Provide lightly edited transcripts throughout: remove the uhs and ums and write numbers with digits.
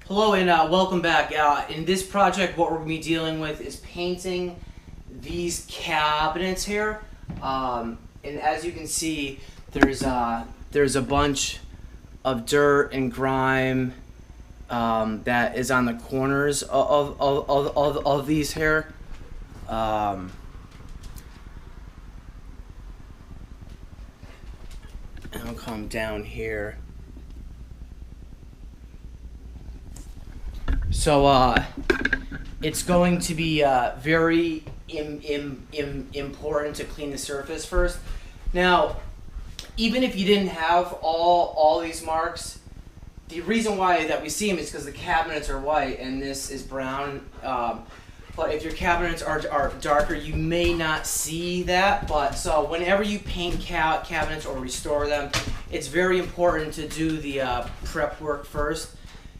Hello and welcome back. In this project, what we're going to be dealing with is painting these cabinets here. And as you can see, there's a bunch of dirt and grime that is on the corners of these here. And I'll come down here. So it's going to be very important to clean the surface first. Now, even if you didn't have all these marks, the reason why that we see them is because the cabinets are white and this is brown. But if your cabinets are darker, you may not see that. But so whenever you paint cabinets or restore them, it's very important to do the prep work first.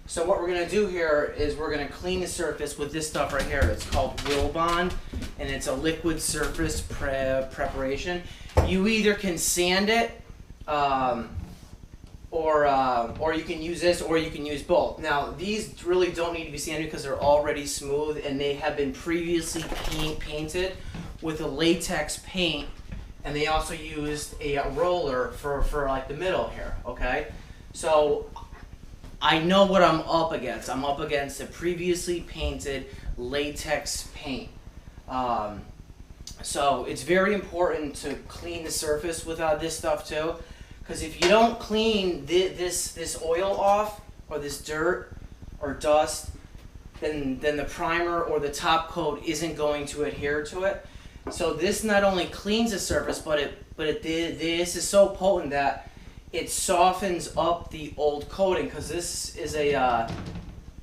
So what we're going to do here is we're going to clean the surface with this stuff right here. It's called Wilbond, and it's a liquid surface preparation. You either can sand it, or you can use this, or you can use both. Now, these really don't need to be sanded because they're already smooth, and they have been previously painted with a latex paint, and they also used a roller for like the middle here, okay? So I know what I'm up against. I'm up against a previously painted latex paint. So it's very important to clean the surface with this stuff too, because if you don't clean this oil off, or this dirt or dust, then the primer or the top coat isn't going to adhere to it. So this not only cleans the surface, but this is so potent that it softens up the old coating, because this is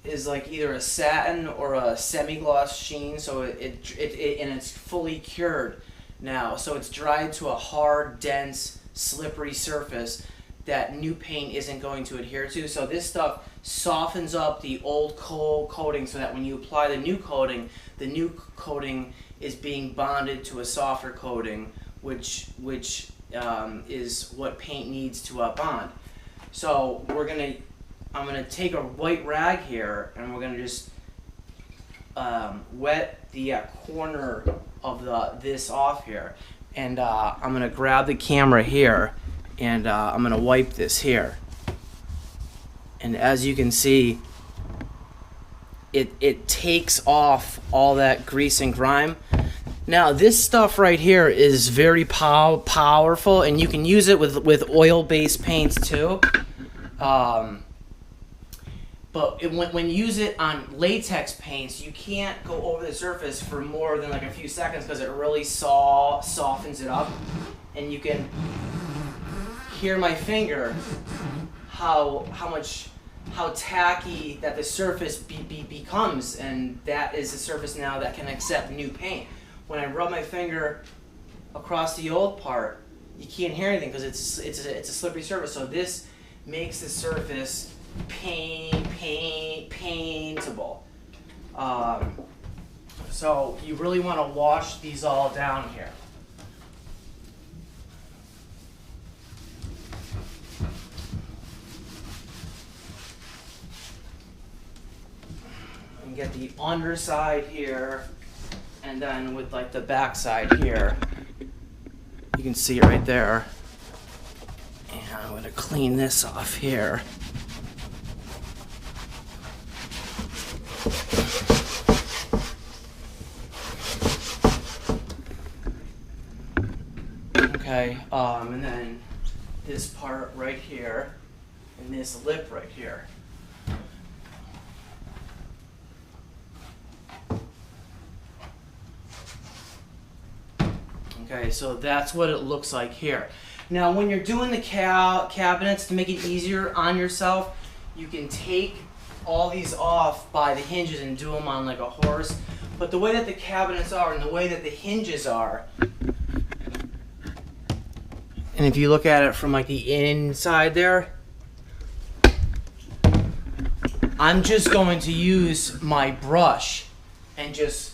is like either a satin or a semi-gloss sheen, so and it's fully cured now, so it's dried to a hard, dense, slippery surface that new paint isn't going to adhere to. So this stuff softens up the old coating so that when you apply the new coating is being bonded to a softer coating, which is what paint needs to bond. So I'm gonna take a white rag here, and we're gonna just wet the corner of this off here, and I'm gonna grab the camera here, and I'm gonna wipe this here. And as you can see, it takes off all that grease and grime. Now this stuff right here is very powerful, and you can use it with oil-based paints too. But when you use it on latex paints, you can't go over the surface for more than like a few seconds because it really softens it up. And you can hear my finger how tacky that the surface becomes, and that is a surface now that can accept new paint. When I rub my finger across the old part, you can't hear anything because it's a slippery surface. So this makes the surface paintable. So you really want to wash these all down here. And get the underside here. And then with like the back side here, you can see it right there. And I'm going to clean this off here. Okay, and then this part right here, and this lip right here. Okay, so that's what it looks like here. Now, when you're doing the cabinets, to make it easier on yourself, you can take all these off by the hinges and do them on like a horse. But the way that the cabinets are and the way that the hinges are, and if you look at it from like the inside there, I'm just going to use my brush and just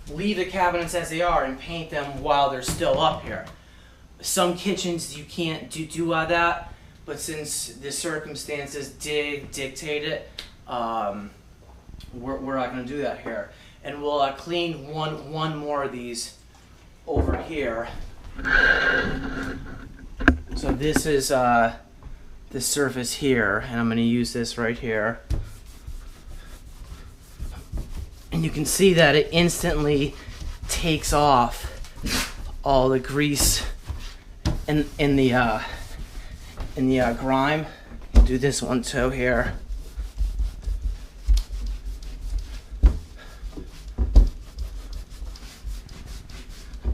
leave the cabinets as they are and paint them while they're still up here. Some kitchens you can't do that, but since the circumstances dictate it, we're not going to do that here. And we'll clean one more of these over here. So this is this surface here, and I'm going to use this right here. And you can see that it instantly takes off all the grease in the grime. I'll do this one too here.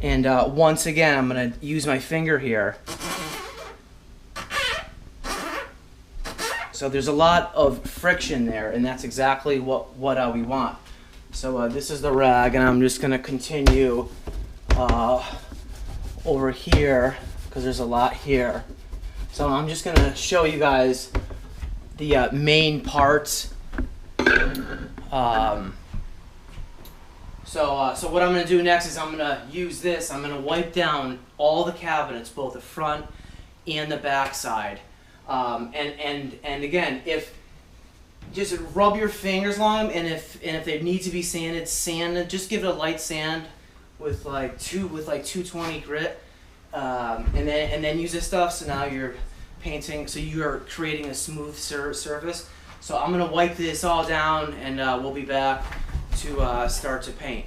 And once again, I'm going to use my finger here. So there's a lot of friction there, and that's exactly what we want. So this is the rag, and I'm just going to continue over here because there's a lot here. So I'm just going to show you guys the main parts. So what I'm going to do next is I'm going to use this. I'm going to wipe down all the cabinets, both the front and the back side. And again, if just rub your fingers on them, and if they need to be sanded, sand it. Just give it a light sand with like 220 grit, and then use this stuff. So now you're painting. So you are creating a smooth surface. So I'm gonna wipe this all down, and we'll be back to start to paint.